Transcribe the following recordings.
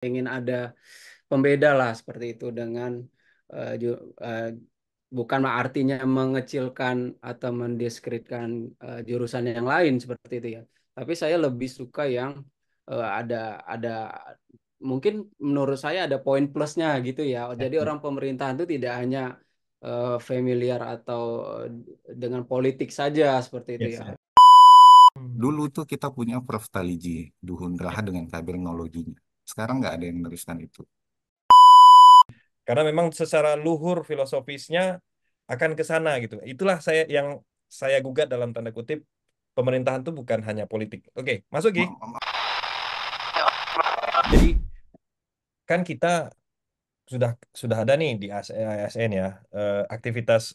ingin ada pembeda lah seperti itu dengan bukan artinya mengecilkan atau mendiskreditkan jurusan yang lain seperti itu ya. Tapi saya lebih suka yang ada mungkin menurut saya ada poin plusnya gitu ya. Jadi orang pemerintahan itu tidak hanya familiar atau dengan politik saja seperti itu Yes, ya. yes. Dulu tuh kita punya Prof. Taliji, Duhun Raha dengan kabernologinya. Sekarang nggak ada yang meneruskan itu. Karena memang secara luhur filosofisnya akan ke sana gitu. Itulah saya yang saya gugat dalam tanda kutip pemerintahan itu bukan hanya politik. Oke, masuk Gi. Ma- ma- Jadi kan kita sudah sudah ada nih di ASN ya aktivitas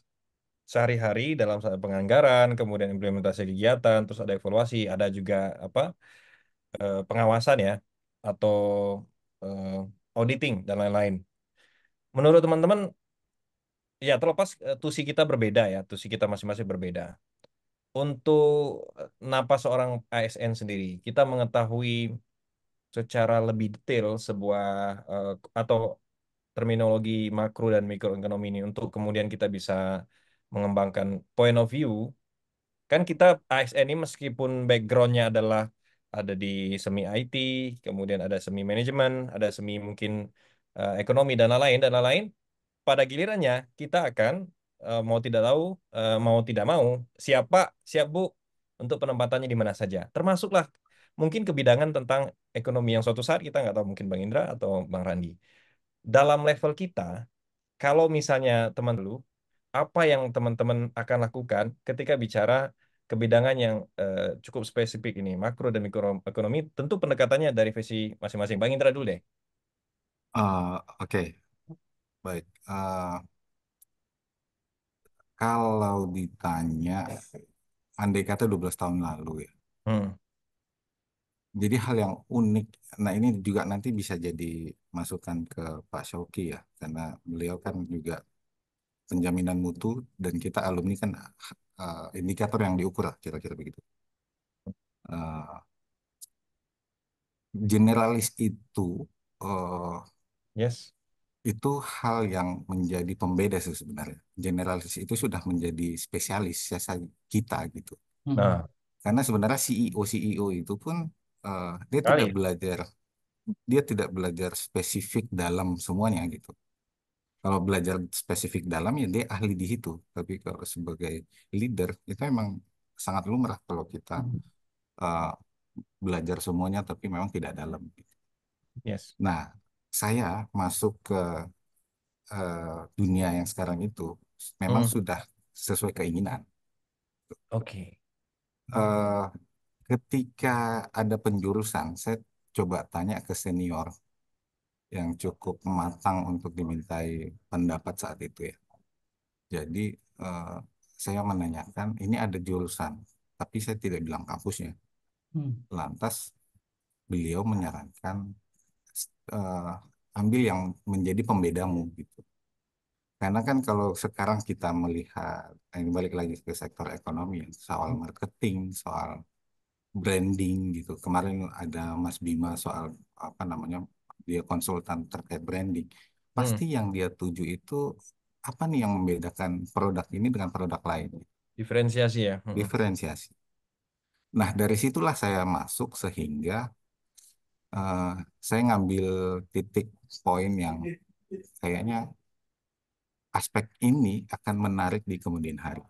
sehari-hari dalam penganggaran, kemudian implementasi kegiatan, terus ada evaluasi, ada juga apa pengawasan ya atau eh, auditing dan lain-lain. Menurut teman-teman, ya terlepas tusi kita berbeda ya, tusi kita masing-masing berbeda. Untuk napas seorang ASN sendiri, kita mengetahui secara lebih detail sebuah atau terminologi makro dan mikroekonomi ini untuk kemudian kita bisa mengembangkan point of view. Kan kita ASN ini meskipun backgroundnya adalah ada di semi IT, kemudian ada semi manajemen, ada semi mungkin ekonomi dan lain-lain, pada gilirannya kita akan mau tidak tahu, mau tidak mau, siapa siap Bu untuk penempatannya di mana saja. Termasuklah mungkin kebidangan tentang ekonomi yang suatu saat kita nggak tahu mungkin Bang Indra atau Bang Randi. Dalam level kita, kalau misalnya teman dulu, apa yang teman-teman akan lakukan ketika bicara kebidangan yang cukup spesifik ini, makro dan mikroekonomi, tentu pendekatannya dari versi masing-masing. Bang Indra dulu deh. Oke, baik. Kalau ditanya, andai kata 12 tahun lalu ya. Hmm. Jadi hal yang unik, nah ini juga nanti bisa jadi masukan ke Pak Syauki ya, karena beliau kan juga penjaminan mutu dan kita alumni kan indikator yang diukur lah, kira-kira begitu. Eh, Generalis eh, Yes. itu hal yang menjadi pembeda sih sebenarnya. Generalis itu sudah menjadi spesialis jasa kita gitu. Nah, Karena sebenarnya CEO itu pun eh, kali ya. dia tidak belajar spesifik dalam semuanya gitu. Kalau belajar spesifik dalam ya dia ahli di situ. Tapi kalau sebagai leader itu memang sangat lumrah kalau kita eh, belajar semuanya tapi memang tidak dalam. Yes. Nah, saya masuk ke dunia yang sekarang itu memang Hmm. sudah sesuai keinginan. Oke. Eh, Ketika ada penjurusan, saya coba tanya ke senior yang cukup matang untuk dimintai pendapat saat itu ya. Jadi eh, saya menanyakan, ini ada jurusan, tapi saya tidak bilang kampusnya. Lantas beliau menyarankan eh, ambil yang menjadi pembedamu gitu. Karena kan kalau sekarang kita melihat, ini balik lagi ke sektor ekonomi, soal marketing, soal branding gitu. Kemarin ada Mas Bima soal apa namanya, dia konsultan terkait branding. Hmm. Pasti yang dia tuju itu apa nih yang membedakan produk ini dengan produk lain? Diferensiasi ya. Hmm. Diferensiasi. Nah, dari situlah saya masuk sehingga eh, saya ngambil titik poin yang kayaknya aspek ini akan menarik di kemudian hari.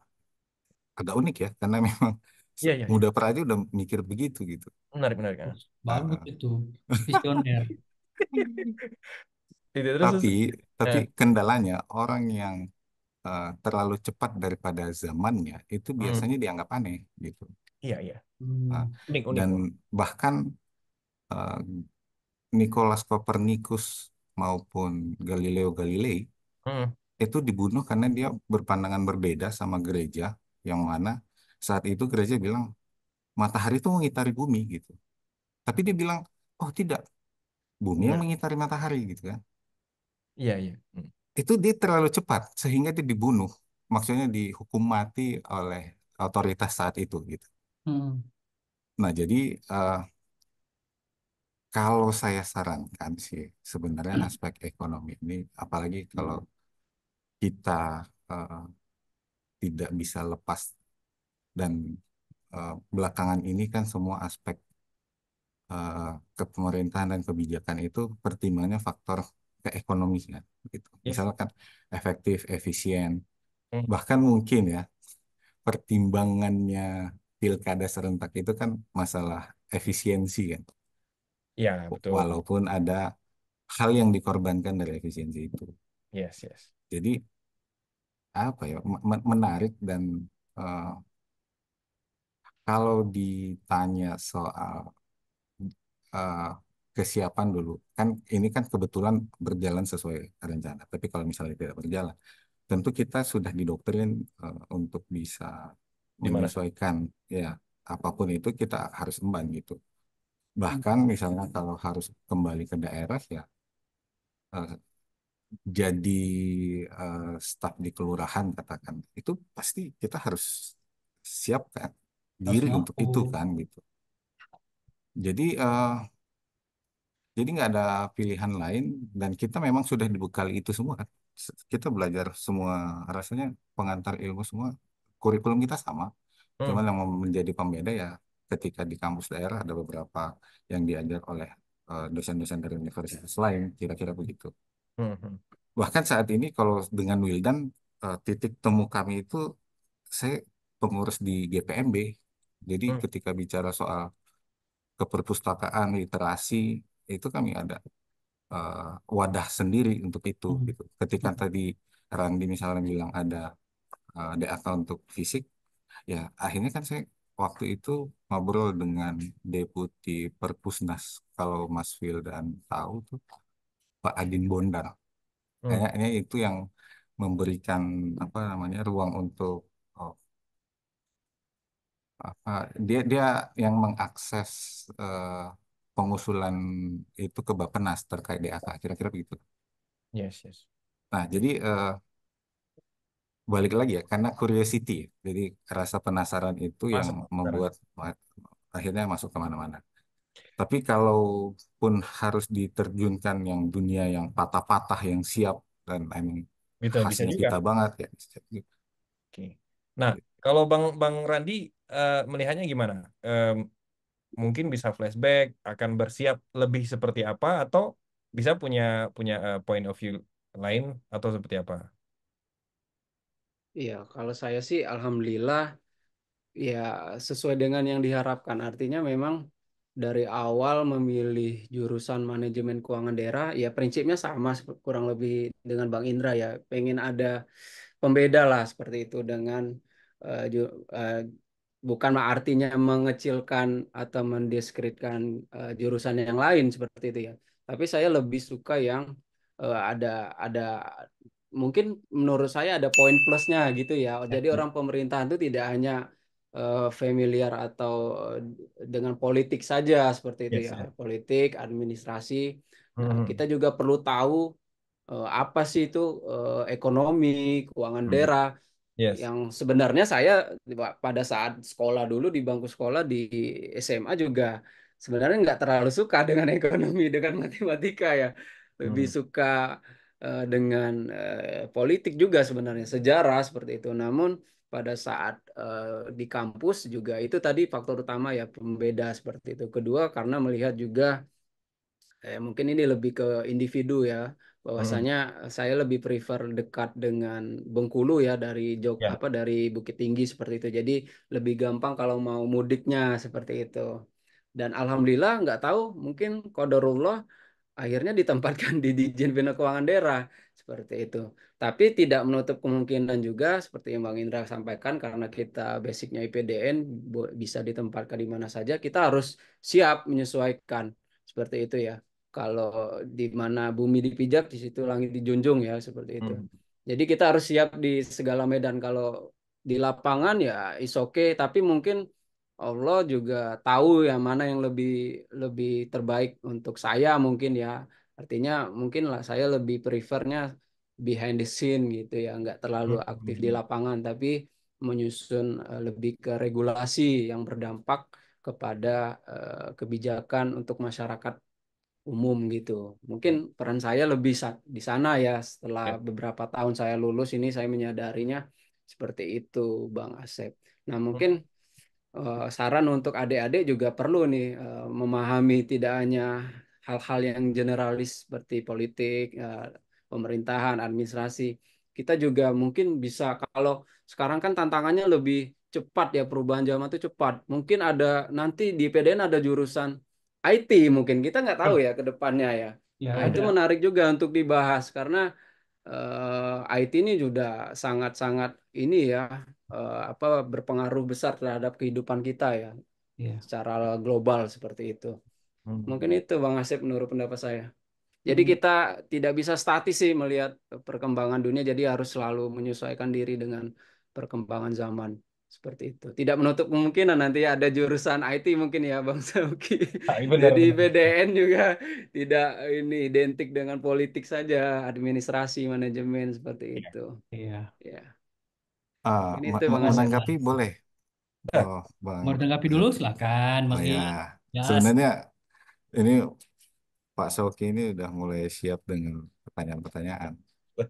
Agak unik ya, karena memang Iya, iya, iya. muda praja udah mikir begitu gitu. Menarik, menarik. Ah. Bagus Eh, itu, visioner. Tidak terus. tapi tapi Eh. kendalanya orang yang terlalu cepat daripada zamannya itu Hmm. biasanya dianggap aneh gitu. Iya, iya. Nah, Unik, unik. dan bahkan eh, Nicholas Copernicus maupun Galileo Galilei Hmm. itu dibunuh karena dia berpandangan berbeda sama gereja, yang mana saat itu gereja bilang matahari itu mengitari bumi gitu. Tapi dia bilang, oh tidak, bumi yang Benar. mengitari matahari gitu kan. Iya, iya. Hmm. Itu dia terlalu cepat sehingga dia dibunuh. Maksudnya dihukum mati oleh otoritas saat itu gitu. Hmm. Nah, jadi kalau saya sarankan sih sebenarnya aspek ekonomi ini, apalagi kalau kita eh, tidak bisa lepas dan belakangan ini kan semua aspek eh, kepemerintahan dan kebijakan itu pertimbangannya faktor keekonomian gitu. Iya. Misalkan efektif, efisien, Hmm. bahkan mungkin ya pertimbangannya pilkada serentak itu kan masalah efisiensi kan. Ya, betul. Walaupun ada hal yang dikorbankan dari efisiensi itu. Yes, yes. Jadi apa ya menarik dan eh, kalau ditanya soal eh, kesiapan dulu kan ini kan kebetulan berjalan sesuai rencana. Tapi kalau misalnya tidak berjalan, tentu kita sudah didoktrin untuk bisa Di mana tuh? menyesuaikan ya apapun itu kita harus emban gitu. Bahkan misalnya kalau harus kembali ke daerah ya eh, jadi staf di kelurahan katakan itu pasti kita harus siapkan Harus diri untuk itu mampu. kan gitu. Jadi nggak ada pilihan lain dan kita memang sudah dibekali itu semua kan. Kita belajar semua rasanya pengantar ilmu semua kurikulum kita sama. Hmm. Cuman yang menjadi pembeda ya ketika di kampus daerah ada beberapa yang diajar oleh dosen-dosen dari universitas lain kira-kira begitu. Hmm. Hmm. Bahkan saat ini kalau dengan Wildan titik temu kami itu saya pengurus di GPMB. Jadi Hmm. ketika bicara soal keperpustakaan, literasi itu kami ada eh, wadah sendiri untuk itu Hmm. gitu. Ketika tadi Randi misalnya bilang ada DAK untuk fisik, ya akhirnya kan saya waktu itu ngobrol dengan Deputi Perpusnas kalau Mas Wildan tahu tuh Pak Adin Bondar. Hmm. Kayaknya itu yang memberikan apa namanya ruang untuk oh, apa dia dia yang mengakses eh, pengusulan itu ke Bappenas terkait DAK kira-kira begitu. Yes, yes. Nah, jadi balik lagi ya karena curiosity ya. Jadi rasa penasaran itu yang Masuk sekarang. membuat akhirnya masuk kemana-mana. Tapi kalaupun harus diterjunkan yang dunia yang patah-patah yang siap dan emang Gitu, bisa khasnya juga. kita banget ya. Oke. Nah, kalau Bang Randi melihatnya gimana? Mungkin bisa flashback, akan bersiap lebih seperti apa, atau bisa punya punya point of view lain atau seperti apa? Iya, kalau saya sih alhamdulillah ya sesuai dengan yang diharapkan. Artinya memang dari awal memilih jurusan manajemen keuangan daerah ya prinsipnya sama kurang lebih dengan Bang Indra ya. Pengen ada pembeda lah seperti itu dengan eh, bukan artinya mengecilkan atau mendiskreditkan jurusan yang lain seperti itu ya. Tapi saya lebih suka yang ada mungkin menurut saya ada poin plusnya gitu ya. Jadi orang pemerintahan itu tidak hanya familiar atau eh, dengan politik saja seperti itu Yes, ya. yes. Politik, administrasi. Nah, kita Mhm. juga perlu tahu apa sih itu ekonomi, keuangan Mhm. daerah Yes. yang sebenarnya saya pada saat sekolah dulu di bangku sekolah di SMA juga sebenarnya nggak terlalu suka dengan ekonomi, dengan matematika ya. Lebih Mhm. suka dengan politik juga sebenarnya, sejarah seperti itu. Namun pada saat di kampus juga itu tadi faktor utama ya pembeda seperti itu. Kedua karena melihat juga mungkin ini lebih ke individu ya, Mhm. bahwasanya saya lebih prefer dekat dengan Bengkulu ya dari Ya. dari Bukit Tinggi seperti itu. Jadi lebih gampang kalau mau mudiknya seperti itu. Dan alhamdulillah nggak tahu mungkin qadarullah akhirnya ditempatkan di Ditjen Bina Keuangan Daerah seperti itu. Tapi tidak menutup kemungkinan juga seperti yang Bang Indra sampaikan karena kita basicnya IPDN bisa ditempatkan di mana saja, kita harus siap menyesuaikan seperti itu ya. Kalau di mana bumi dipijak di situ langit dijunjung ya seperti itu. Mhm. Jadi kita harus siap di segala medan. Kalau di lapangan ya is okay, tapi mungkin Allah juga tahu yang mana yang lebih lebih terbaik untuk saya mungkin ya. Artinya mungkin lah saya lebih prefernya behind the scene gitu ya, nggak terlalu aktif di Mhm. lapangan, tapi menyusun lebih ke regulasi yang berdampak kepada kebijakan untuk masyarakat umum gitu. Mungkin peran saya lebih di sana ya. Setelah Ya. beberapa tahun saya lulus ini saya menyadarinya seperti itu, Bang Asep. Nah, mungkin saran untuk adik-adik juga perlu nih memahami tidak hanya hal-hal yang generalis seperti politik, pemerintahan, administrasi. Kita juga mungkin bisa kalau sekarang kan tantangannya lebih cepat ya, perubahan zaman itu cepat. Mungkin ada nanti di PDN ada jurusan IT, mungkin kita nggak tahu ya ke depannya ya. Ya Nah, itu ada. menarik juga untuk dibahas karena IT ini juga sangat-sangat ini ya, apa, berpengaruh besar terhadap kehidupan kita ya Ya. secara global seperti itu. Mungkin Hmm. itu Bang Asep menurut pendapat saya. Jadi Hmm. kita tidak bisa statis sih melihat perkembangan dunia, jadi harus selalu menyesuaikan diri dengan perkembangan zaman seperti itu. Tidak menutup kemungkinan nanti ada jurusan IT mungkin ya Bang Sauki. Ah, benar Jadi benar. PDN juga tidak ini identik dengan politik saja, administrasi, manajemen seperti Iya. itu. Iya. Ya, Ah, mungkin itu Bang Asep. menanggapi boleh, Nah, oh, Bang. Mau ditanggapi dulu silakan Oh Mas ya, Iyas. sebenarnya ini Pak Soki ini udah mulai siap dengan pertanyaan-pertanyaan.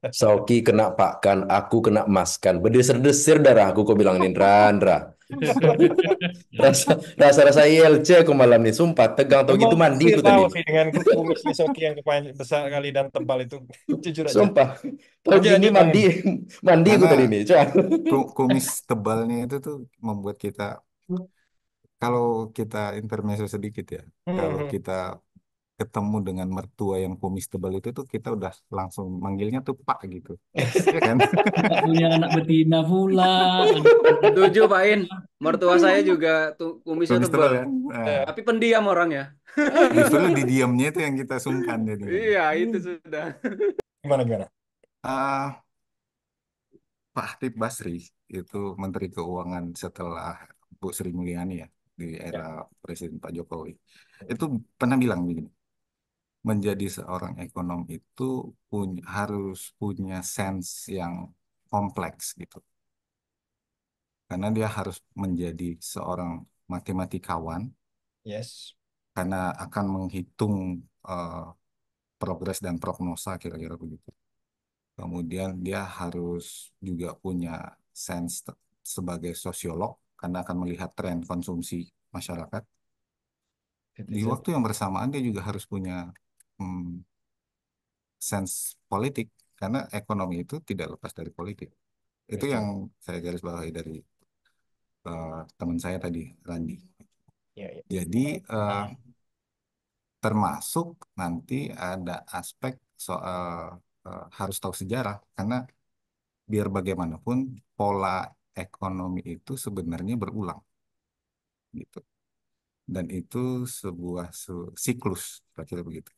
Sauki kena pakkan, aku kena maskan. Berdesir-desir darahku, kau bilang Nindra, Ndra. Rasa-rasa ILC aku malam nih, sumpah. Tegang tau emang gitu mandi hampir aku tadi tahu nih. sih dengan kumisnya Soki yang besar kali dan tebal itu. Jujur aja. Sumpah. Tahu Lanjut gini lanjut Bang. mandi, mandi aku Karena tadi nih. Coba. kumis tebalnya itu tuh membuat kita, kalau kita intermezzo sedikit ya, kalau kita ketemu dengan mertua yang kumis tebal itu tuh kita udah langsung manggilnya tuh Pak gitu. Iya kan? Nggak punya anak betina pula. Anak Setuju Pak In. Mertua saya juga tuh kumisnya Kumis tebal, tebal kan? Nah, Eh, tapi pendiam orangnya. justru di diamnya itu yang kita sungkan jadinya. Iya, itu sudah. Gimana gimana? Ah, Pak Hatip Basri itu Menteri Keuangan setelah Bu Sri Mulyani ya di era Ya. Presiden Pak Jokowi. Itu pernah bilang begini, menjadi seorang ekonom itu harus punya sense yang kompleks gitu. Karena dia harus menjadi seorang matematikawan Yes. karena akan menghitung eh, progres dan prognosa kira-kira begitu. Kemudian dia harus juga punya sense sebagai sosiolog karena akan melihat tren konsumsi masyarakat. Di Citizen. waktu yang bersamaan dia juga harus punya hmm, sense politik karena ekonomi itu tidak lepas dari politik. Itu yang Betul. saya garis bawahi dari teman saya tadi, Randi. Ya, ya. Jadi termasuk nanti ada aspek soal harus tahu sejarah karena biar bagaimanapun pola ekonomi itu sebenarnya berulang gitu. Dan itu sebuah siklus, kira-kira begitu.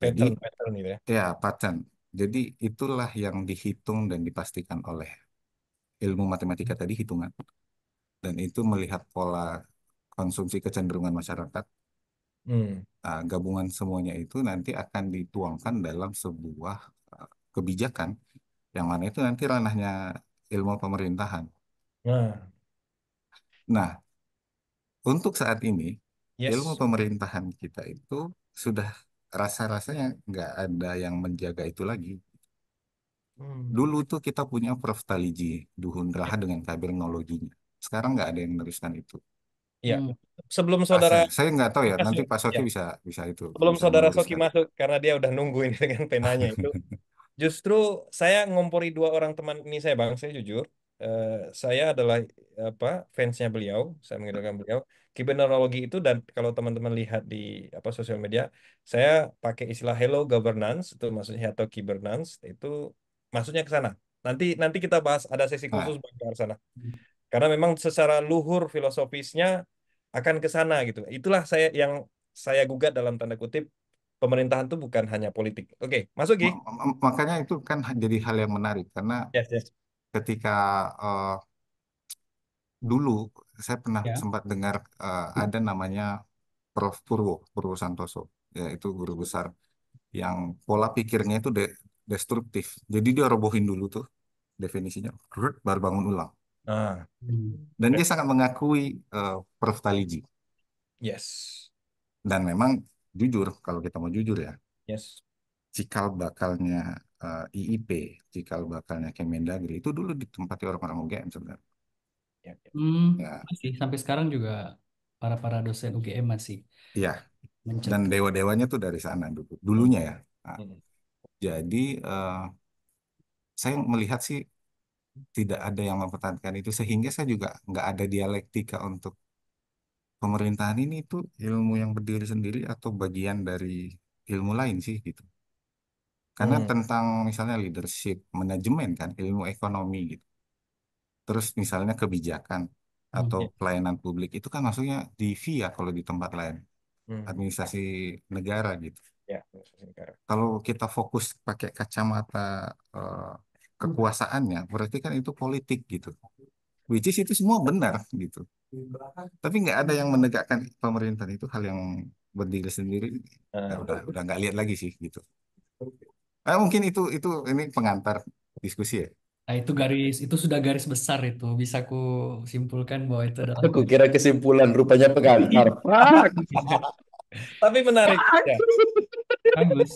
Jadi Pattern pattern gitu ya. ya pattern. Jadi itulah yang dihitung dan dipastikan oleh ilmu matematika tadi hitungan. Dan itu melihat pola konsumsi kecenderungan masyarakat. Hmm. Nah, gabungan semuanya itu nanti akan dituangkan dalam sebuah kebijakan yang mana itu nanti ranahnya ilmu pemerintahan. Nah, Nah, untuk saat ini ilmu yes. pemerintahan kita itu sudah rasa-rasanya nggak ada yang menjaga itu lagi. Hmm. Dulu tuh kita punya Prof. Taliji, Duhun Raha dengan kabernologinya. Sekarang nggak ada yang meneruskan itu. Ya. Hmm. Sebelum saudara Saya nggak tahu ya. Nanti masuk, Pak ya. Soki bisa bisa itu Sebelum bisa saudara Soki meluruskan. masuk karena dia udah nungguin dengan penanya itu. Justru saya ngompori dua orang teman ini saya Bang, saya jujur. Eh, saya adalah apa fansnya beliau, saya mengidolakan beliau. Kibernenologi itu dan kalau teman-teman lihat di apa sosial media, saya pakai istilah hello governance itu maksudnya atau kibernance itu maksudnya ke sana. Nanti nanti kita bahas ada sesi khusus Nah, ke arah sana. Karena memang secara luhur filosofisnya akan ke sana gitu. Itulah saya yang saya gugat dalam tanda kutip pemerintahan itu bukan hanya politik. Oke, masuk Gi. makanya itu kan jadi hal yang menarik karena Yes, yes. ketika eh, dulu saya pernah Ya. sempat dengar ada namanya Prof. Purwo Santoso, yaitu guru besar yang pola pikirnya itu destruktif. Jadi dia robohin dulu tuh definisinya, baru bangun ulang. Nah, Hmm. Dan oke. dia sangat mengakui Prof. Taliji. Yes. Dan memang jujur, kalau kita mau jujur ya, Yes. cikal bakalnya IIP, cikal bakalnya Kemendagri itu dulu ditempati orang-orang UGM sebenarnya. Ya, ya. Ya, Masih sampai sekarang juga para dosen UGM masih iya. Dan mencetak. dewa-dewanya tuh dari sana dulunya ya. Nah, Hmm. jadi saya melihat sih tidak ada yang mempertahankan itu, sehingga saya juga nggak ada dialektika untuk pemerintahan ini itu ilmu yang berdiri sendiri atau bagian dari ilmu lain sih gitu. Karena Hmm. tentang misalnya leadership, manajemen kan, ilmu ekonomi gitu. Terus misalnya kebijakan atau Ya. pelayanan publik itu kan maksudnya di via kalau di tempat lain, Hmm. administrasi negara gitu. Ya, administrasi negara. Kalau kita fokus pakai kacamata kekuasaannya, berarti kan itu politik gitu. Which is itu semua benar gitu. Tapi nggak ada yang menegakkan pemerintahan, itu hal yang berdiri sendiri. Ya Nah, udah nggak lihat lagi sih gitu. Mungkin itu ini pengantar diskusi ya. Nah, itu sudah garis besar itu. Bisa ku simpulkan bahwa itu adalah Aku kira kesimpulan, rupanya pengantar. Pak. tapi menarik ya. bagus.